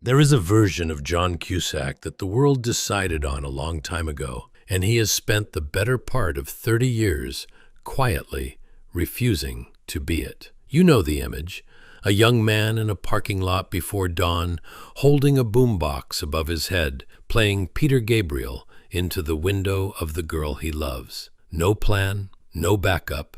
There is a version of John Cusack that the world decided on a long time ago, and he has spent the better part of 30 years quietly refusing to be it. You know the image. A young man in a parking lot before dawn, holding a boombox above his head, playing Peter Gabriel into the window of the girl he loves. No plan, no backup,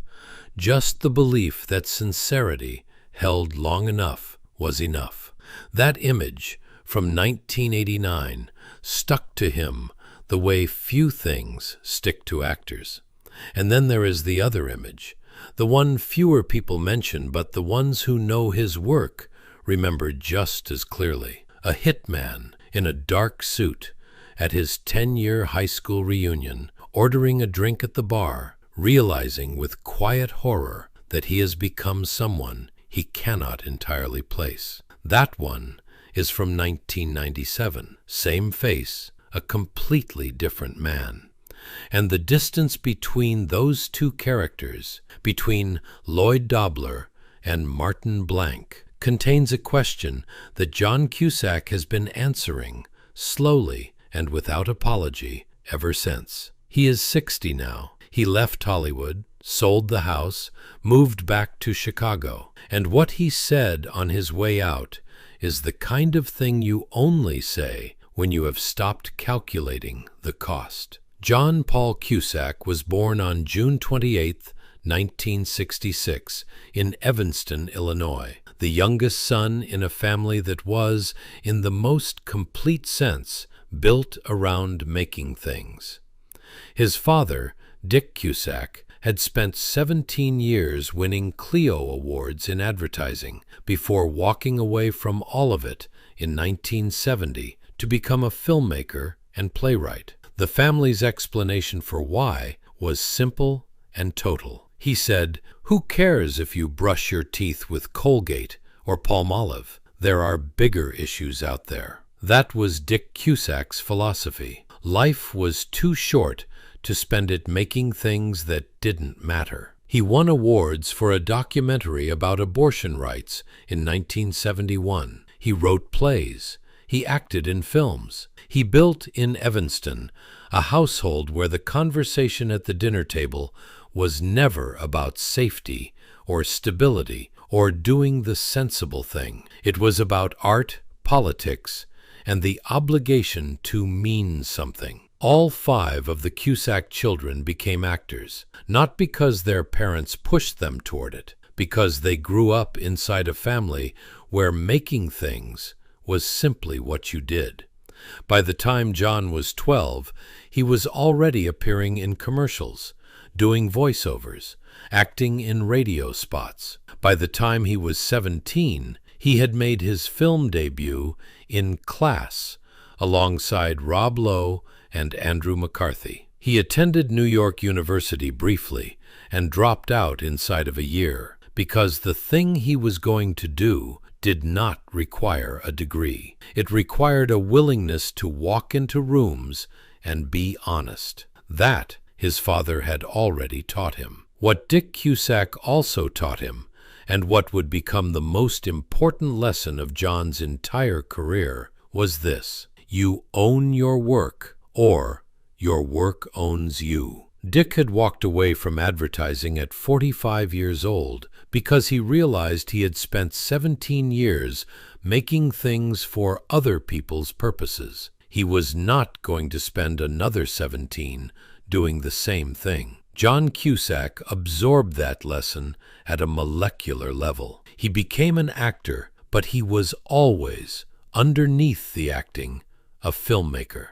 just the belief that sincerity held long enough was enough. That image from 1989 stuck to him the way few things stick to actors. And then there is the other image, the one fewer people mention, but the ones who know his work remember just as clearly. A hitman in a dark suit at his 10-year high school reunion, ordering a drink at the bar, realizing with quiet horror that he has become someone he cannot entirely place. That one is from 1997. Same face, a completely different man. And the distance between those two characters, between Lloyd Dobler and Martin Blanc, contains a question that John Cusack has been answering slowly and without apology ever since. He is 60 now. He left Hollywood, sold the house, moved back to Chicago. And what he said on his way out is the kind of thing you only say when you have stopped calculating the cost. John Paul Cusack was born on June 28, 1966, in Evanston, Illinois, the youngest son in a family that was, in the most complete sense, built around making things. His father, Dick Cusack, had spent 17 years winning Clio Awards in advertising before walking away from all of it in 1970 to become a filmmaker and playwright. The family's explanation for why was simple and total. He said, "Who cares if you brush your teeth with Colgate or Palmolive? There are bigger issues out there." That was Dick Cusack's philosophy. Life was too short to spend it making things that didn't matter. He won awards for a documentary about abortion rights in 1971. He wrote plays. He acted in films. He built in Evanston a household where the conversation at the dinner table was never about safety or stability or doing the sensible thing. It was about art, politics, and the obligation to mean something. All 5 of the Cusack children became actors, not because their parents pushed them toward it, because they grew up inside a family where making things was simply what you did. By the time John was 12, he was already appearing in commercials, doing voiceovers, acting in radio spots. By the time he was 17, he had made his film debut in Class, alongside Rob Lowe and Andrew McCarthy. He attended New York University briefly and dropped out inside of a year because the thing he was going to do did not require a degree. It required a willingness to walk into rooms and be honest. That his father had already taught him. What Dick Cusack also taught him, and what would become the most important lesson of John's entire career, was this: you own your work, or your work owns you. Dick had walked away from advertising at 45 years old because he realized he had spent 17 years making things for other people's purposes. He was not going to spend another 17 doing the same thing. John Cusack absorbed that lesson at a molecular level. He became an actor, but he was always, underneath the acting, a filmmaker.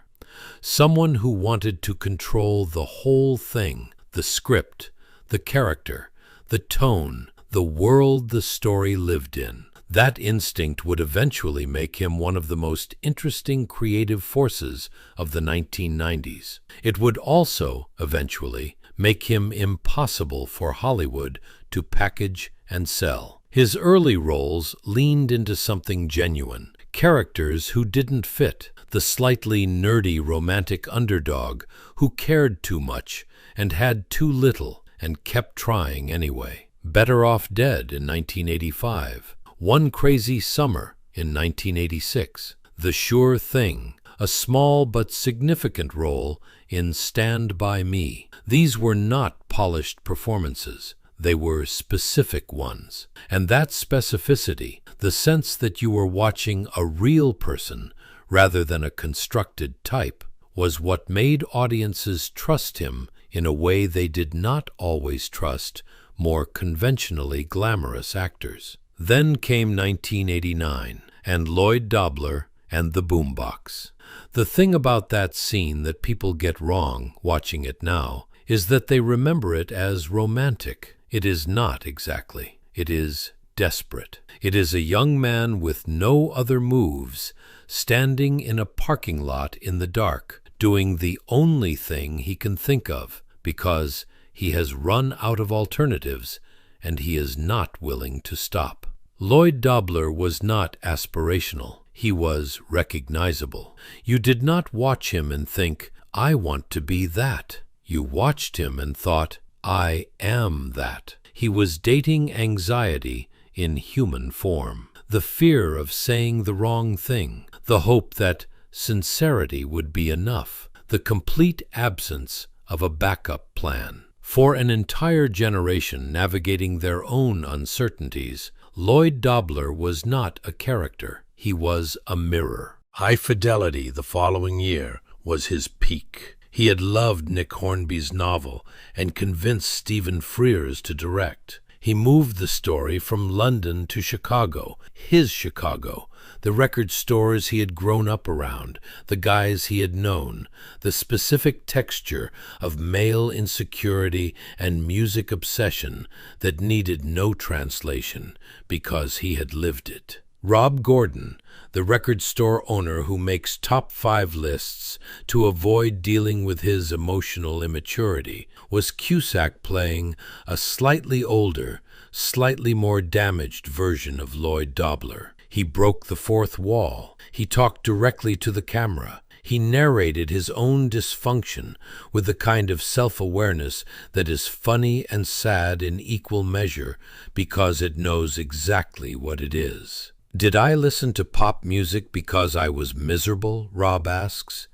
Someone who wanted to control the whole thing, the script, the character, the tone, the world the story lived in. That instinct would eventually make him one of the most interesting creative forces of the 1990s. It would also, eventually, make him impossible for Hollywood to package and sell. His early roles leaned into something genuine, characters who didn't fit, the slightly nerdy romantic underdog who cared too much and had too little and kept trying anyway. Better Off Dead in 1985, One Crazy Summer in 1986. The Sure Thing, a small but significant role in Stand By Me. These were not polished performances. They were specific ones. And that specificity, the sense that you were watching a real person rather than a constructed type, was what made audiences trust him in a way they did not always trust more conventionally glamorous actors. Then came 1989, and Lloyd Dobler and the Boombox. The thing about that scene that people get wrong watching it now is that they remember it as romantic. It is not exactly. It is desperate. It is a young man with no other moves, standing in a parking lot in the dark, doing the only thing he can think of, because he has run out of alternatives and he is not willing to stop. Lloyd Dobler was not aspirational. He was recognizable. You did not watch him and think, I want to be that. You watched him and thought, I am that. He was dating anxiety in human form. The fear of saying the wrong thing. The hope that sincerity would be enough. The complete absence of a backup plan. For an entire generation navigating their own uncertainties, Lloyd Dobler was not a character. He was a mirror. High Fidelity, the following year, was his peak. He had loved Nick Hornby's novel and convinced Stephen Frears to direct. He moved the story from London to Chicago, his Chicago, the record stores he had grown up around, the guys he had known, the specific texture of male insecurity and music obsession that needed no translation because he had lived it. Rob Gordon, the record store owner who makes top 5 lists to avoid dealing with his emotional immaturity, was Cusack playing a slightly older, slightly more damaged version of Lloyd Dobler. He broke the fourth wall. He talked directly to the camera. He narrated his own dysfunction with the kind of self-awareness that is funny and sad in equal measure because it knows exactly what it is. Did I listen to pop music because I was miserable, Rob asks?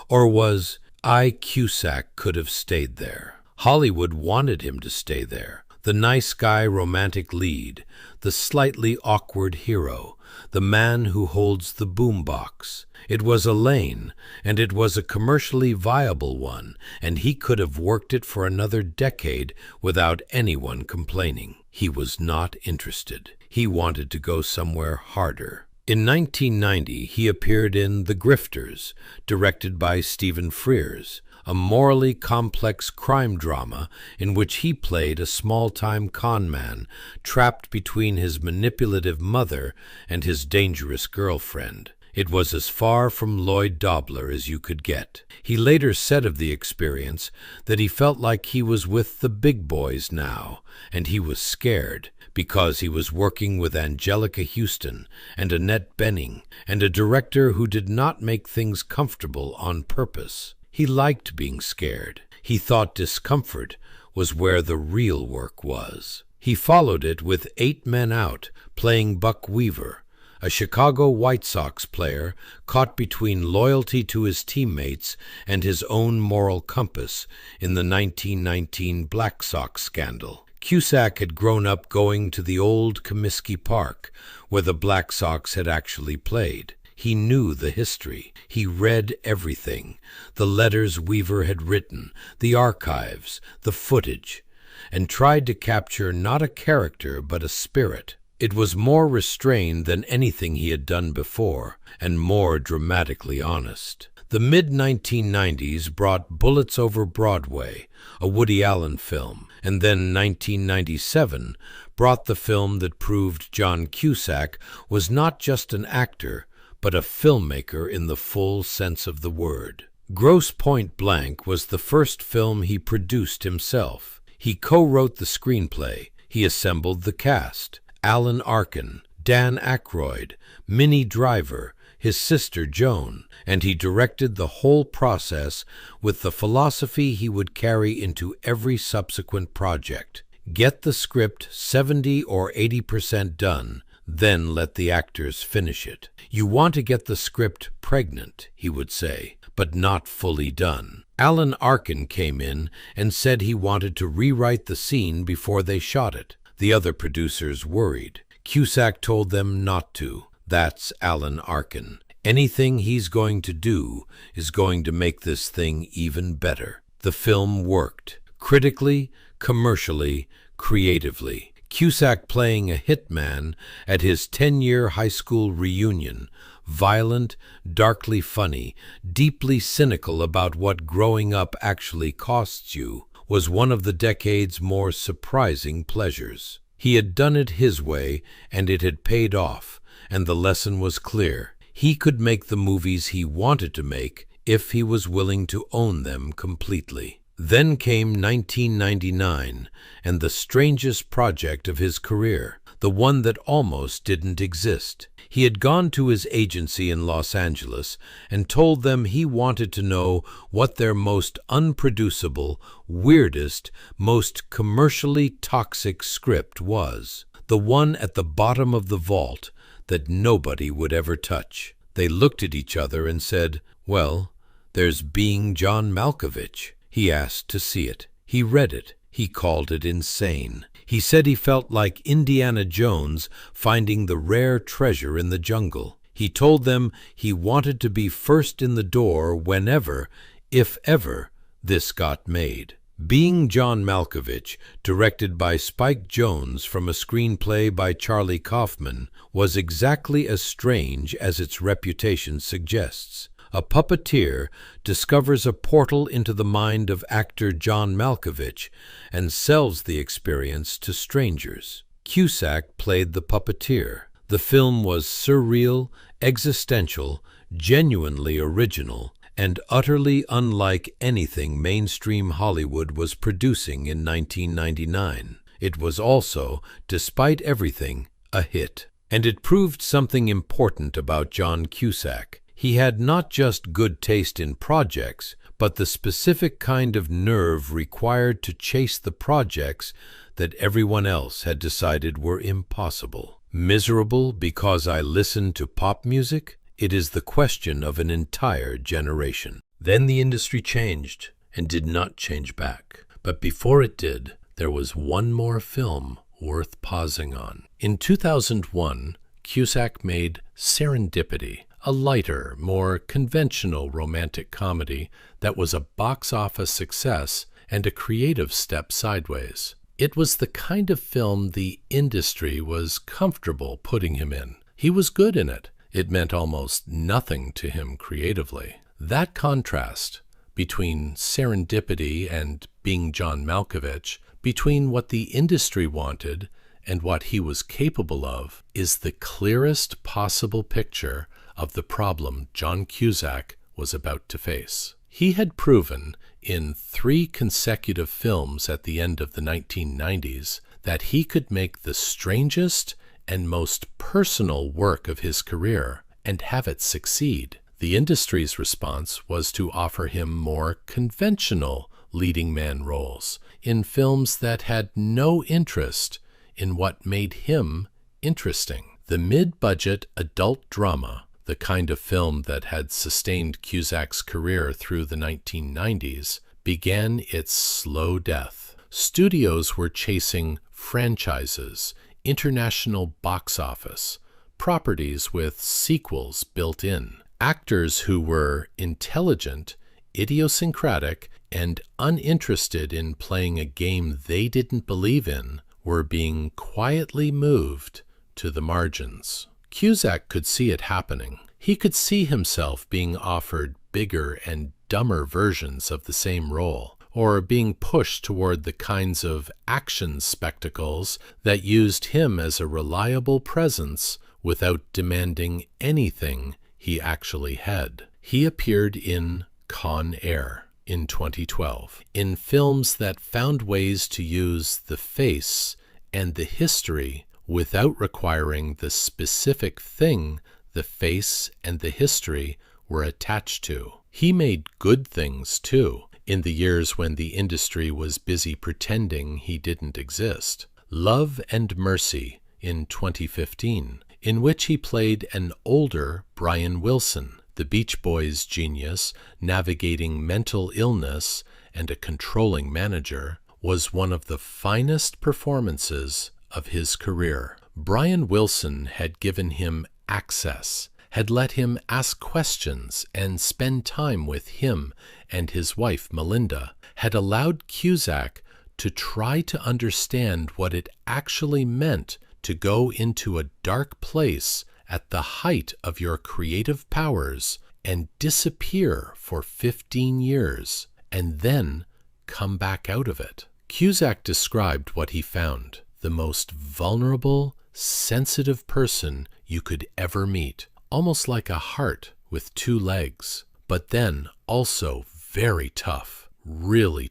Or was I, Cusack, could have stayed there? Hollywood wanted him to stay there. The nice guy romantic lead, the slightly awkward hero, the man who holds the boombox. It was a lane, and it was a commercially viable one, and he could have worked it for another decade without anyone complaining. He was not interested. He wanted to go somewhere harder. In 1990, he appeared in The Grifters, directed by Stephen Frears, a morally complex crime drama in which he played a small-time con man trapped between his manipulative mother and his dangerous girlfriend. It was as far from Lloyd Dobler as you could get. He later said of the experience that he felt like he was with the big boys now, and he was scared because he was working with Angelica Houston and Annette Bening and a director who did not make things comfortable on purpose. He liked being scared. He thought discomfort was where the real work was. He followed it with 8 Men Out, playing Buck Weaver, a Chicago White Sox player caught between loyalty to his teammates and his own moral compass in the 1919 Black Sox scandal. Cusack had grown up going to the old Comiskey Park, where the Black Sox had actually played. He knew the history. He read everything, the letters Weaver had written, the archives, the footage, and tried to capture not a character but a spirit. It was more restrained than anything he had done before, and more dramatically honest. The mid-1990s brought Bullets Over Broadway, a Woody Allen film, and then 1997 brought the film that proved John Cusack was not just an actor, but a filmmaker in the full sense of the word. Grosse Pointe Blank was the first film he produced himself. He co-wrote the screenplay. He assembled the cast. Alan Arkin, Dan Aykroyd, Minnie Driver, his sister Joan, and he directed the whole process with the philosophy he would carry into every subsequent project. Get the script 70 or 80% done, then let the actors finish it. You want to get the script pregnant, he would say, but not fully done. Alan Arkin came in and said he wanted to rewrite the scene before they shot it. The other producers worried. Cusack told them not to. That's Alan Arkin. Anything he's going to do is going to make this thing even better. The film worked. Critically, commercially, creatively. Cusack playing a hitman at his 10-year high school reunion, violent, darkly funny, deeply cynical about what growing up actually costs you, was one of the decade's more surprising pleasures. He had done it his way, and it had paid off, and the lesson was clear. He could make the movies he wanted to make if he was willing to own them completely. Then came 1999, and the strangest project of his career, the one that almost didn't exist. He had gone to his agency in Los Angeles and told them he wanted to know what their most unproducible, weirdest, most commercially toxic script was. The one at the bottom of the vault that nobody would ever touch. They looked at each other and said, "Well, there's Being John Malkovich." He asked to see it. He read it. He called it insane. He said he felt like Indiana Jones finding the rare treasure in the jungle. He told them he wanted to be first in the door whenever, if ever, this got made. Being John Malkovich, directed by Spike Jonze from a screenplay by Charlie Kaufman, was exactly as strange as its reputation suggests. A puppeteer discovers a portal into the mind of actor John Malkovich and sells the experience to strangers. Cusack played the puppeteer. The film was surreal, existential, genuinely original, and utterly unlike anything mainstream Hollywood was producing in 1999. It was also, despite everything, a hit. And it proved something important about John Cusack. He had not just good taste in projects, but the specific kind of nerve required to chase the projects that everyone else had decided were impossible. Miserable because I listen to pop music? It is the question of an entire generation. Then the industry changed and did not change back. But before it did, there was one more film worth pausing on. In 2001, Cusack made Serendipity, a lighter, more conventional romantic comedy that was a box office success and a creative step sideways. It was the kind of film the industry was comfortable putting him in. He was good in it. It meant almost nothing to him creatively. That contrast between Serendipity and Being John Malkovich, between what the industry wanted and what he was capable of, is the clearest possible picture of the problem John Cusack was about to face. He had proven in 3 consecutive films at the end of the 1990s that he could make the strangest and most personal work of his career and have it succeed. The industry's response was to offer him more conventional leading man roles in films that had no interest in what made him interesting. The mid-budget adult drama, the kind of film that had sustained Cusack's career through the 1990s, began its slow death. Studios were chasing franchises, international box office, properties with sequels built in. Actors who were intelligent, idiosyncratic, and uninterested in playing a game they didn't believe in were being quietly moved to the margins. Cusack could see it happening. He could see himself being offered bigger and dumber versions of the same role, or being pushed toward the kinds of action spectacles that used him as a reliable presence without demanding anything he actually had. He appeared in Con Air in 2012, in films that found ways to use the face and the history without requiring the specific thing the face and the history were attached to. He made good things, too, in the years when the industry was busy pretending he didn't exist. Love and Mercy in 2015, in which he played an older Brian Wilson, the Beach Boys genius navigating mental illness and a controlling manager, was one of the finest performances of his career. Brian Wilson had given him access, had let him ask questions and spend time with him and his wife Melinda, had allowed Cusack to try to understand what it actually meant to go into a dark place at the height of your creative powers and disappear for 15 years, and then come back out of it. Cusack described what he found: the most vulnerable, sensitive person you could ever meet, almost like a heart with two legs, but then also very tough, really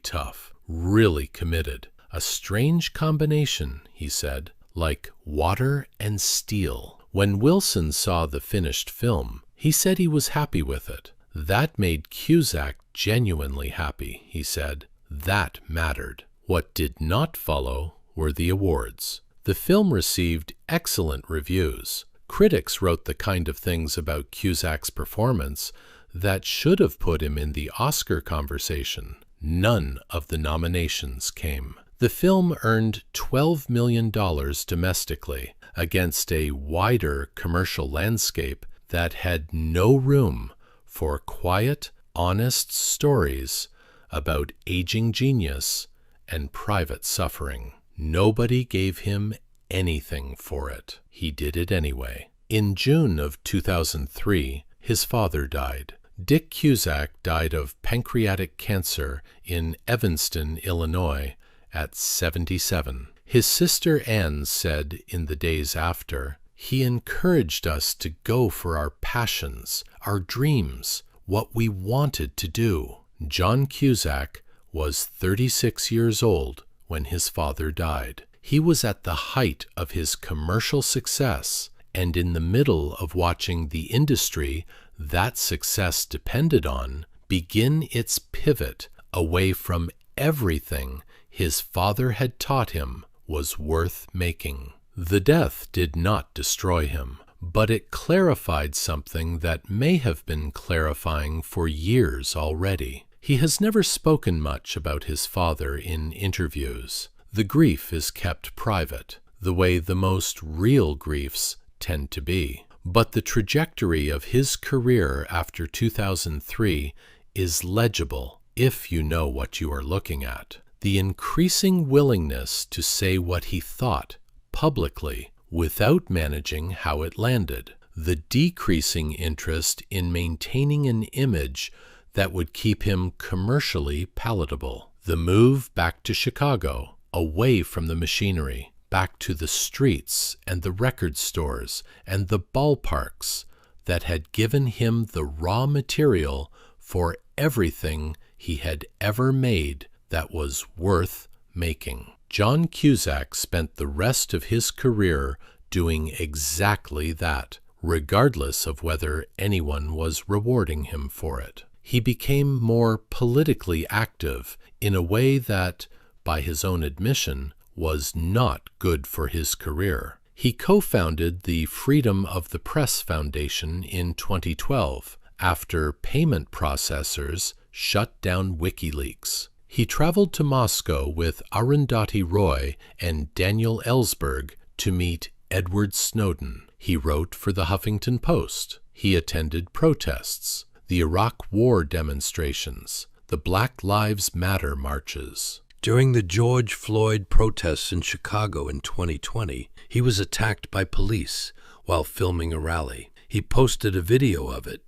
committed. A strange combination, he said, like water and steel. When Wilson saw the finished film, he said he was happy with it. That made Cusack genuinely happy, he said. That mattered. What did not follow were the awards. The film received excellent reviews. Critics wrote the kind of things about Cusack's performance that should have put him in the Oscar conversation. None of the nominations came. The film earned $12 million domestically against a wider commercial landscape that had no room for quiet, honest stories about aging genius and private suffering. Nobody gave him anything for it. He did it anyway. In June of 2003, his father died. Dick Cusack died of pancreatic cancer in Evanston, Illinois, at 77. His sister Anne said in the days after, "He encouraged us to go for our passions, our dreams, what we wanted to do." John Cusack was 36 years old when his father died. He was at the height of his commercial success and in the middle of watching the industry that success depended on begin its pivot away from everything his father had taught him was worth making. The death did not destroy him, but it clarified something that may have been clarifying for years already. He has never spoken much about his father in interviews. The grief is kept private, the way the most real griefs tend to be. But the trajectory of his career after 2003 is legible if you know what you are looking at. The increasing willingness to say what he thought publicly without managing how it landed. The decreasing interest in maintaining an image that would keep him commercially palatable. The move back to Chicago, away from the machinery, back to the streets and the record stores and the ballparks that had given him the raw material for everything he had ever made that was worth making. John Cusack spent the rest of his career doing exactly that, regardless of whether anyone was rewarding him for it. He became more politically active in a way that, by his own admission, was not good for his career. He co-founded the Freedom of the Press Foundation in 2012 after payment processors shut down WikiLeaks. He traveled to Moscow with Arundhati Roy and Daniel Ellsberg to meet Edward Snowden. He wrote for the Huffington Post. He attended protests, the Iraq War demonstrations, the Black Lives Matter marches. During the George Floyd protests in Chicago in 2020, he was attacked by police while filming a rally. He posted a video of it.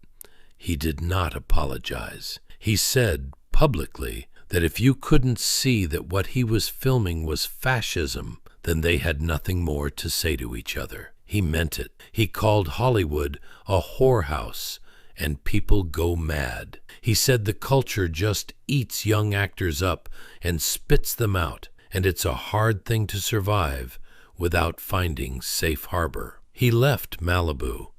He did not apologize. He said publicly that if you couldn't see that what he was filming was fascism, then they had nothing more to say to each other. He meant it. He called Hollywood a whorehouse, and people go mad. He said the culture just eats young actors up and spits them out, and it's a hard thing to survive without finding safe harbor. He left Malibu.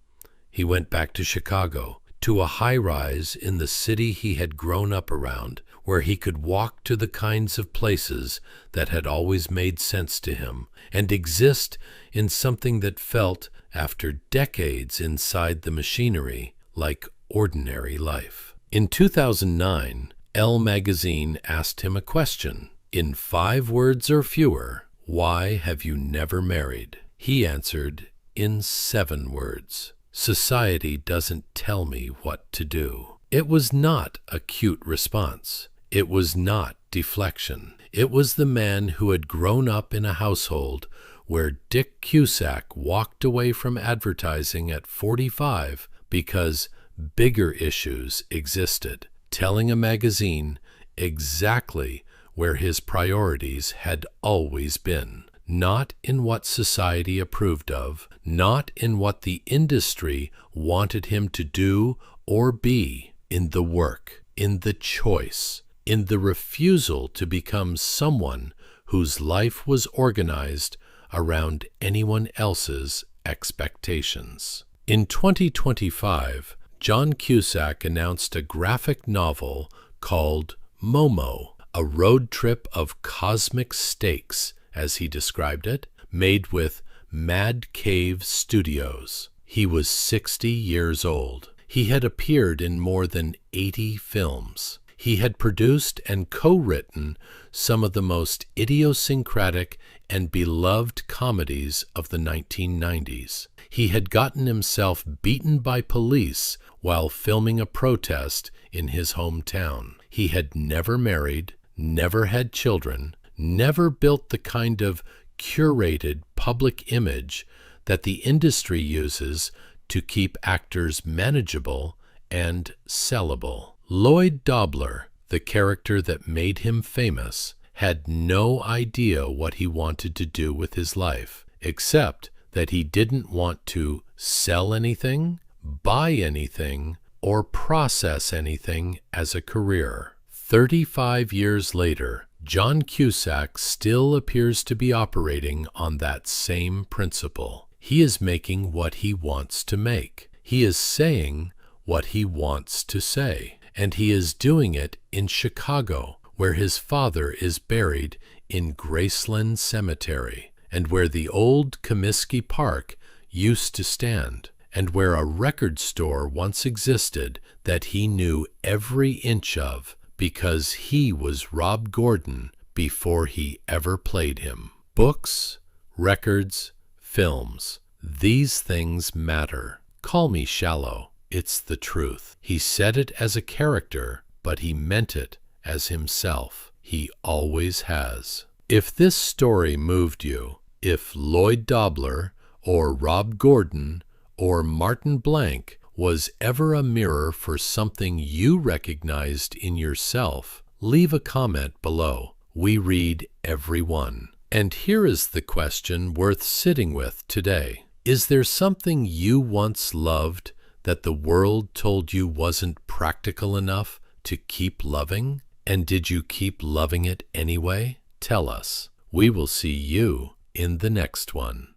He went back to Chicago, to a high-rise in the city he had grown up around, where he could walk to the kinds of places that had always made sense to him, and exist in something that felt, after decades inside the machinery, like ordinary life. In 2009, Elle magazine asked him a question. In 5 words or fewer, why have you never married? He answered in 7 words. Society doesn't tell me what to do. It was not a cute response. It was not deflection. It was the man who had grown up in a household where Dick Cusack walked away from advertising at 45 because bigger issues existed, telling a magazine exactly where his priorities had always been. Not in what society approved of, not in what the industry wanted him to do or be, in the work, in the choice, in the refusal to become someone whose life was organized around anyone else's expectations. In 2025, John Cusack announced a graphic novel called Momo, a road trip of cosmic stakes, as he described it, made with Mad Cave Studios. He was 60 years old. He had appeared in more than 80 films. He had produced and co-written some of the most idiosyncratic and beloved comedies of the 1990s. He had gotten himself beaten by police while filming a protest in his hometown. He had never married, never had children, never built the kind of curated public image that the industry uses to keep actors manageable and sellable. Lloyd Dobler, the character that made him famous, had no idea what he wanted to do with his life, except that he didn't want to sell anything, buy anything, or process anything as a career. 35 years later, John Cusack still appears to be operating on that same principle. He is making what he wants to make. He is saying what he wants to say. And he is doing it in Chicago, where his father is buried in Graceland Cemetery, and where the old Comiskey Park used to stand, and where a record store once existed that he knew every inch of because he was Rob Gordon before he ever played him. Books, records, films, these things matter. Call me shallow. It's the truth. He said it as a character, but he meant it as himself. He always has. If this story moved you, if Lloyd Dobler or Rob Gordon or Martin Blank was ever a mirror for something you recognized in yourself, leave a comment below. We read every one. And here is the question worth sitting with today. Is there something you once loved that the world told you wasn't practical enough to keep loving? And did you keep loving it anyway? Tell us. We will see you in the next one.